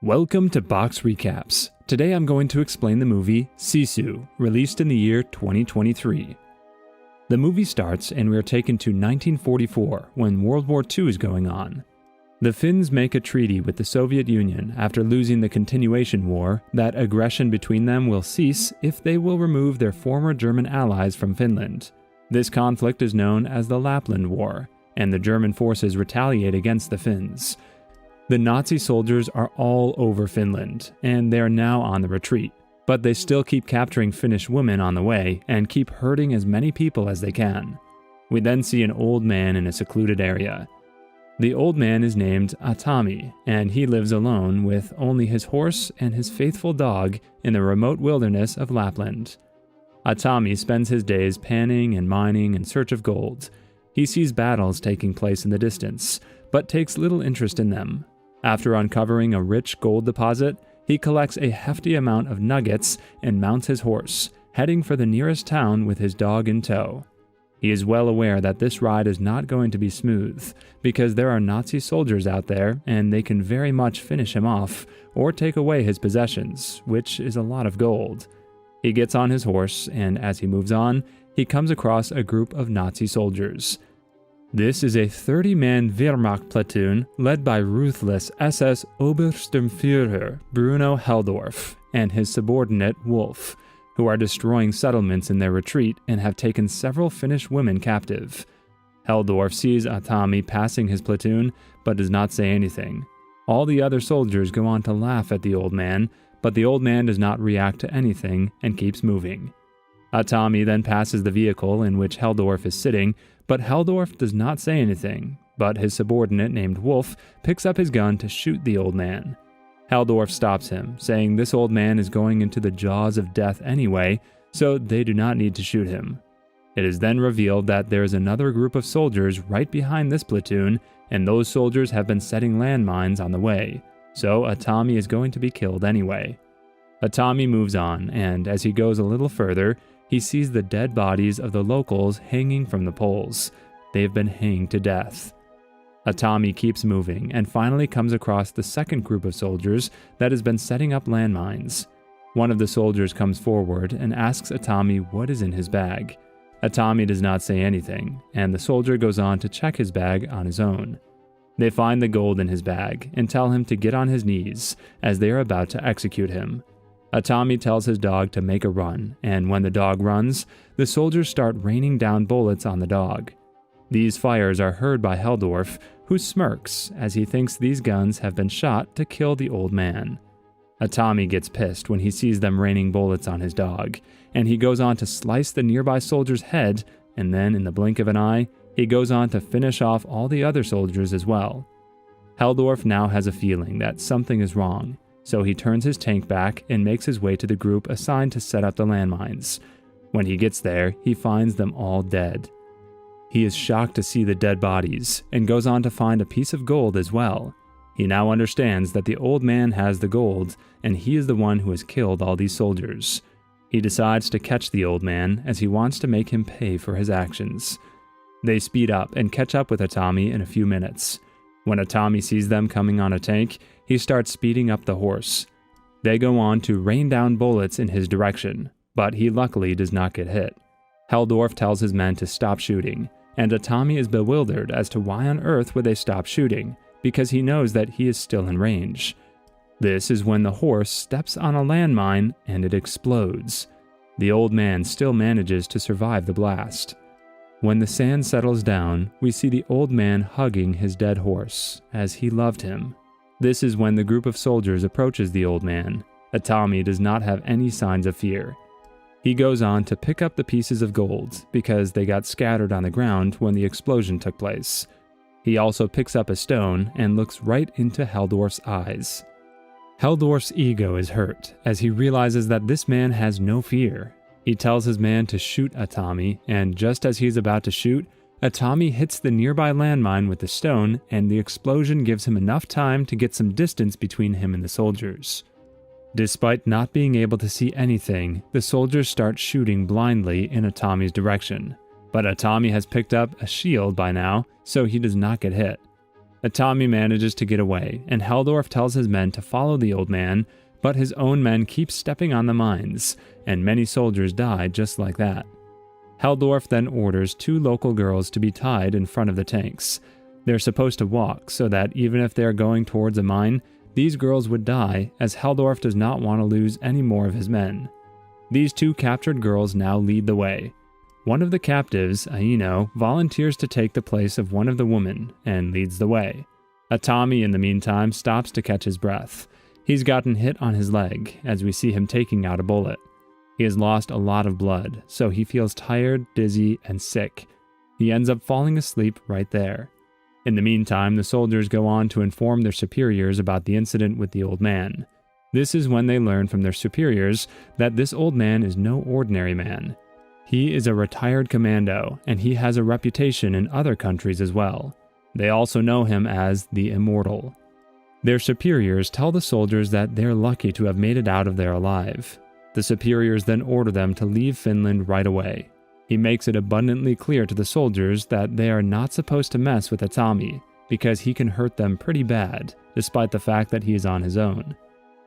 Welcome to Box Recaps. Today I'm going to explain the movie Sisu, released in the year 2023. The movie starts and we are taken to 1944 when World War II is going on. The Finns make a treaty with the Soviet Union after losing the continuation war that aggression between them will cease if they will remove their former German allies from Finland. This conflict is known as the Lapland War, and the German forces retaliate against the Finns. The Nazi soldiers are all over Finland, and they are now on the retreat, but they still keep capturing Finnish women on the way and keep hurting as many people as they can. We then see an old man in a secluded area. The old man is named Atami, and he lives alone with only his horse and his faithful dog in the remote wilderness of Lapland. Atami spends his days panning and mining in search of gold. He sees battles taking place in the distance, but takes little interest in them. After uncovering a rich gold deposit, he collects a hefty amount of nuggets and mounts his horse, heading for the nearest town with his dog in tow. He is well aware that this ride is not going to be smooth, because there are Nazi soldiers out there and they can very much finish him off or take away his possessions, which is a lot of gold. He gets on his horse, and as he moves on, he comes across a group of Nazi soldiers. This is a 30-man Wehrmacht platoon led by ruthless SS Obersturmführer Bruno Helldorf and his subordinate Wolf, who are destroying settlements in their retreat and have taken several Finnish women captive. Helldorf sees Atami passing his platoon, but does not say anything. All the other soldiers go on to laugh at the old man, but the old man does not react to anything and keeps moving. Atami then passes the vehicle in which Helldorf is sitting, but Helldorf does not say anything, but his subordinate named Wolf picks up his gun to shoot the old man. Helldorf stops him, saying this old man is going into the jaws of death anyway, so they do not need to shoot him. It is then revealed that there is another group of soldiers right behind this platoon, and those soldiers have been setting landmines on the way, so Atami is going to be killed anyway. Atami moves on, and as he goes a little further, he sees the dead bodies of the locals hanging from the poles. They have been hanged to death. Atami keeps moving and finally comes across the second group of soldiers that has been setting up landmines. One of the soldiers comes forward and asks Atami what is in his bag. Atami does not say anything, and the soldier goes on to check his bag on his own. They find the gold in his bag and tell him to get on his knees as they are about to execute him. Atami tells his dog to make a run, and when the dog runs, the soldiers start raining down bullets on the dog. These fires are heard by Helldorf, who smirks as he thinks these guns have been shot to kill the old man. Atami gets pissed when he sees them raining bullets on his dog, and he goes on to slice the nearby soldier's head, and then in the blink of an eye, he goes on to finish off all the other soldiers as well. Helldorf now has a feeling that something is wrong, so he turns his tank back and makes his way to the group assigned to set up the landmines. When he gets there, he finds them all dead. He is shocked to see the dead bodies, and goes on to find a piece of gold as well. He now understands that the old man has the gold, and he is the one who has killed all these soldiers. He decides to catch the old man, as he wants to make him pay for his actions. They speed up and catch up with Atami in a few minutes. When Atami sees them coming on a tank, he starts speeding up the horse. They go on to rain down bullets in his direction, but he luckily does not get hit. Helldorf tells his men to stop shooting, and Atami is bewildered as to why on earth would they stop shooting, because he knows that he is still in range. This is when the horse steps on a landmine and it explodes. The old man still manages to survive the blast. When the sand settles down, we see the old man hugging his dead horse, as he loved him. This is when the group of soldiers approaches the old man. Atami does not have any signs of fear. He goes on to pick up the pieces of gold, because they got scattered on the ground when the explosion took place. He also picks up a stone and looks right into Helldorf's eyes. Helldorf's ego is hurt, as he realizes that this man has no fear. He tells his man to shoot Atami, and just as he's about to shoot, Atami hits the nearby landmine with the stone, and the explosion gives him enough time to get some distance between him and the soldiers. Despite not being able to see anything, the soldiers start shooting blindly in Atami's direction, but Atami has picked up a shield by now, so he does not get hit. Atami manages to get away, and Heldorf tells his men to follow the old man, but his own men keep stepping on the mines, and many soldiers die just like that. Heldorf then orders 2 local girls to be tied in front of the tanks. They're supposed to walk, so that even if they're going towards a mine, these girls would die, as Heldorf does not want to lose any more of his men. These 2 captured girls now lead the way. One of the captives, Aino, volunteers to take the place of one of the women, and leads the way. Atami, in the meantime, stops to catch his breath. He's gotten hit on his leg, as we see him taking out a bullet. He has lost a lot of blood, so he feels tired, dizzy, and sick. He ends up falling asleep right there. In the meantime, the soldiers go on to inform their superiors about the incident with the old man. This is when they learn from their superiors that this old man is no ordinary man. He is a retired commando, and he has a reputation in other countries as well. They also know him as the Immortal. Their superiors tell the soldiers that they're lucky to have made it out of there alive. The superiors then order them to leave Finland right away. He makes it abundantly clear to the soldiers that they are not supposed to mess with Atami, because he can hurt them pretty bad, despite the fact that he is on his own.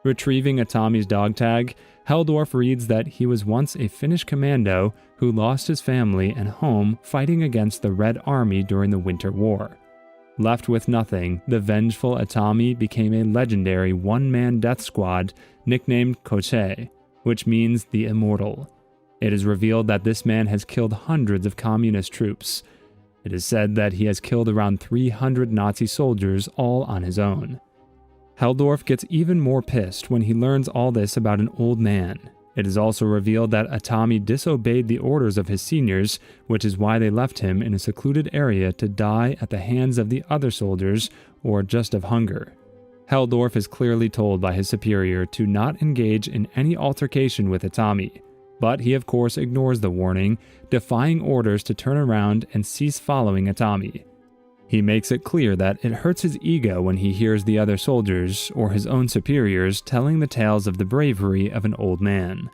Retrieving Atami's dog tag, Heldorf reads that he was once a Finnish commando who lost his family and home fighting against the Red Army during the Winter War. Left with nothing, the vengeful Atami became a legendary one-man death squad nicknamed Koche, which means the Immortal. It is revealed that this man has killed hundreds of communist troops. It is said that he has killed around 300 Nazi soldiers all on his own. Heldorf gets even more pissed when he learns all this about an old man. It is also revealed that Atami disobeyed the orders of his seniors, which is why they left him in a secluded area to die at the hands of the other soldiers or just of hunger. Heldorf is clearly told by his superior to not engage in any altercation with Atami, but he of course ignores the warning, defying orders to turn around and cease following Atami. He makes it clear that it hurts his ego when he hears the other soldiers, or his own superiors, telling the tales of the bravery of an old man.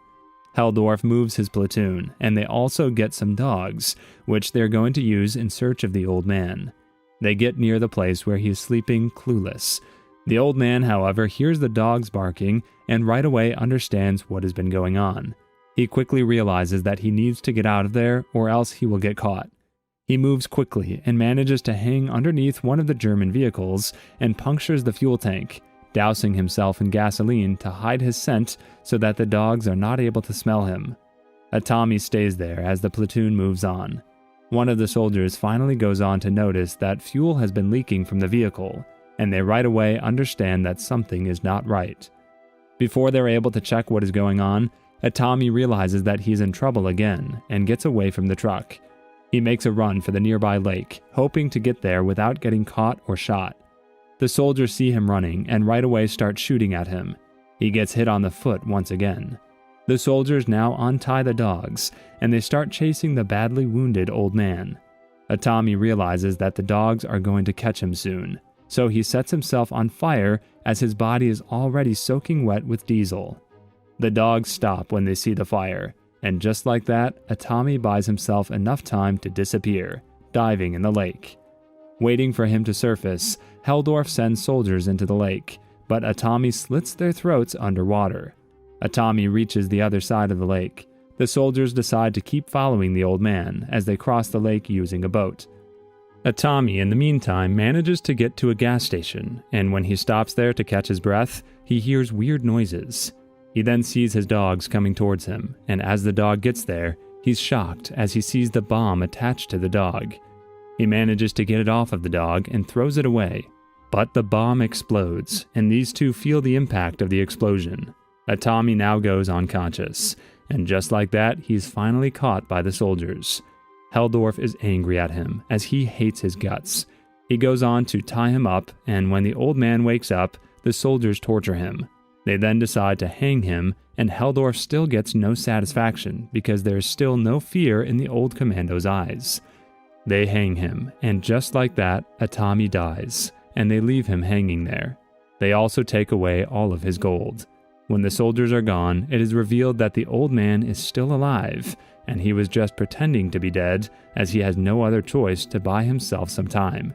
Heldorf moves his platoon, and they also get some dogs, which they're going to use in search of the old man. They get near the place where he is sleeping clueless. The old man, however, hears the dogs barking and right away understands what has been going on. He quickly realizes that he needs to get out of there or else he will get caught. He moves quickly and manages to hang underneath one of the German vehicles and punctures the fuel tank, dousing himself in gasoline to hide his scent so that the dogs are not able to smell him. Atami stays there as the platoon moves on. One of the soldiers finally goes on to notice that fuel has been leaking from the vehicle, and they right away understand that something is not right. Before they're able to check what is going on, Atami realizes that he's in trouble again and gets away from the truck. He makes a run for the nearby lake, hoping to get there without getting caught or shot. The soldiers see him running and right away start shooting at him. He gets hit on the foot once again. The soldiers now untie the dogs, and they start chasing the badly wounded old man. Atami realizes that the dogs are going to catch him soon, so he sets himself on fire as his body is already soaking wet with diesel. The dogs stop when they see the fire, and just like that, Atami buys himself enough time to disappear, diving in the lake. Waiting for him to surface, Heldorf sends soldiers into the lake, but Atami slits their throats underwater. Atami reaches the other side of the lake. The soldiers decide to keep following the old man as they cross the lake using a boat. Atami, in the meantime, manages to get to a gas station, and when he stops there to catch his breath, he hears weird noises. He then sees his dogs coming towards him, and as the dog gets there, he's shocked as he sees the bomb attached to the dog. He manages to get it off of the dog and throws it away, but the bomb explodes, and these two feel the impact of the explosion. Atami now goes unconscious, and just like that, he's finally caught by the soldiers. Heldorf is angry at him, as he hates his guts. He goes on to tie him up, and when the old man wakes up, the soldiers torture him. They then decide to hang him, and Heldorf still gets no satisfaction because there is still no fear in the old commando's eyes. They hang him, and just like that, Atami dies, and they leave him hanging there. They also take away all of his gold. When the soldiers are gone, it is revealed that the old man is still alive, and he was just pretending to be dead as he has no other choice to buy himself some time.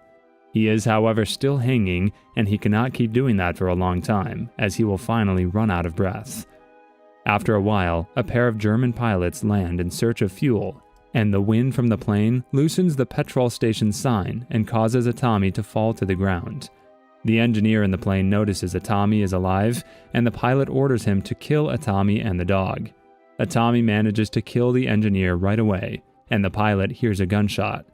He is, however, still hanging, and he cannot keep doing that for a long time, as he will finally run out of breath. After a while, a pair of German pilots land in search of fuel, and the wind from the plane loosens the petrol station sign and causes Atami to fall to the ground. The engineer in the plane notices Atami is alive, and the pilot orders him to kill Atami and the dog. Atami manages to kill the engineer right away, and the pilot hears a gunshot.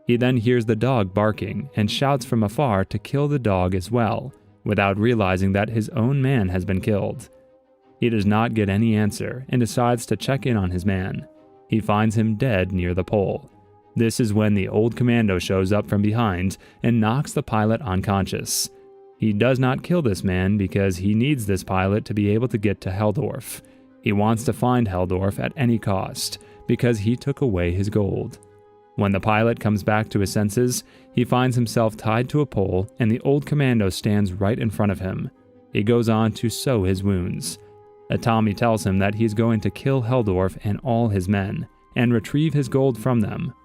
He then hears the dog barking and shouts from afar to kill the dog as well, without realizing that his own man has been killed. He does not get any answer and decides to check in on his man. He finds him dead near the pole. This is when the old commando shows up from behind and knocks the pilot unconscious. He does not kill this man because he needs this pilot to be able to get to Heldorf. He wants to find Heldorf at any cost because he took away his gold. When the pilot comes back to his senses, he finds himself tied to a pole and the old commando stands right in front of him. He goes on to sew his wounds. Atami tells him that he's going to kill Heldorf and all his men, and retrieve his gold from them.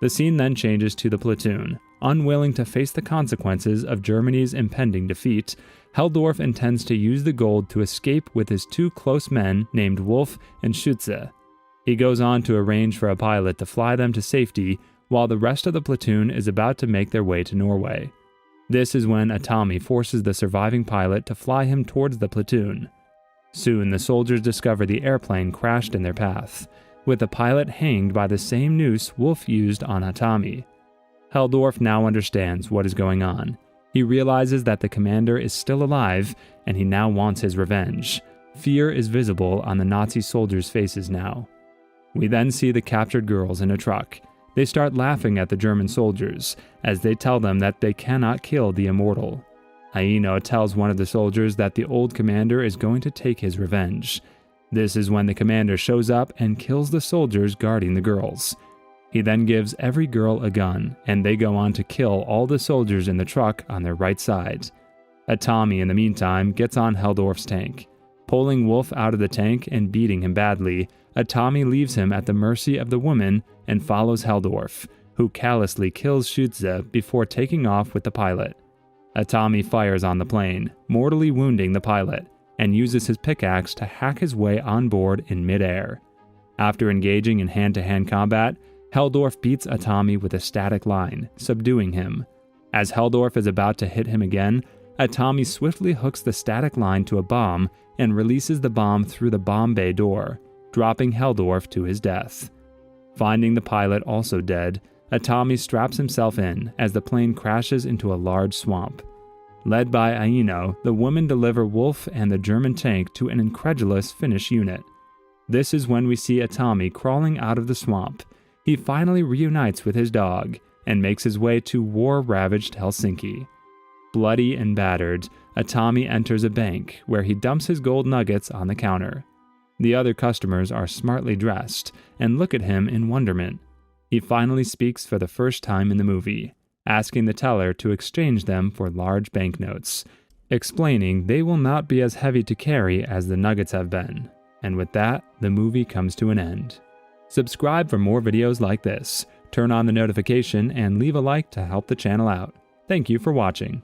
The scene then changes to the platoon. Unwilling to face the consequences of Germany's impending defeat, Heldorf intends to use the gold to escape with his two close men named Wolf and Schütze. He goes on to arrange for a pilot to fly them to safety, while the rest of the platoon is about to make their way to Norway. This is when Atami forces the surviving pilot to fly him towards the platoon. Soon the soldiers discover the airplane crashed in their path, with the pilot hanged by the same noose Wolf used on Atami. Heldorf now understands what is going on. He realizes that the commander is still alive, and he now wants his revenge. Fear is visible on the Nazi soldiers' faces now. We then see the captured girls in a truck. They start laughing at the German soldiers, as they tell them that they cannot kill the immortal. Aino tells one of the soldiers that the old commander is going to take his revenge. This is when the commander shows up and kills the soldiers guarding the girls. He then gives every girl a gun, and they go on to kill all the soldiers in the truck on their right side. Atami, in the meantime, gets on Heldorf's tank. Pulling Wolf out of the tank and beating him badly, Atami leaves him at the mercy of the woman and follows Heldorf, who callously kills Schütze before taking off with the pilot. Atami fires on the plane, mortally wounding the pilot, and uses his pickaxe to hack his way on board in midair. After engaging in hand-to-hand combat, Heldorf beats Atami with a static line, subduing him. As Heldorf is about to hit him again, Atami swiftly hooks the static line to a bomb and releases the bomb through the bomb bay door, dropping Heldorf to his death. Finding the pilot also dead, Atami straps himself in as the plane crashes into a large swamp. Led by Aino, the women deliver Wolf and the German tank to an incredulous Finnish unit. This is when we see Atami crawling out of the swamp. He finally reunites with his dog and makes his way to war-ravaged Helsinki. Bloody and battered, Atami enters a bank where he dumps his gold nuggets on the counter. The other customers are smartly dressed and look at him in wonderment. He finally speaks for the first time in the movie, asking the teller to exchange them for large banknotes, explaining they will not be as heavy to carry as the nuggets have been. And with that, the movie comes to an end. Subscribe for more videos like this, turn on the notification, and leave a like to help the channel out. Thank you for watching.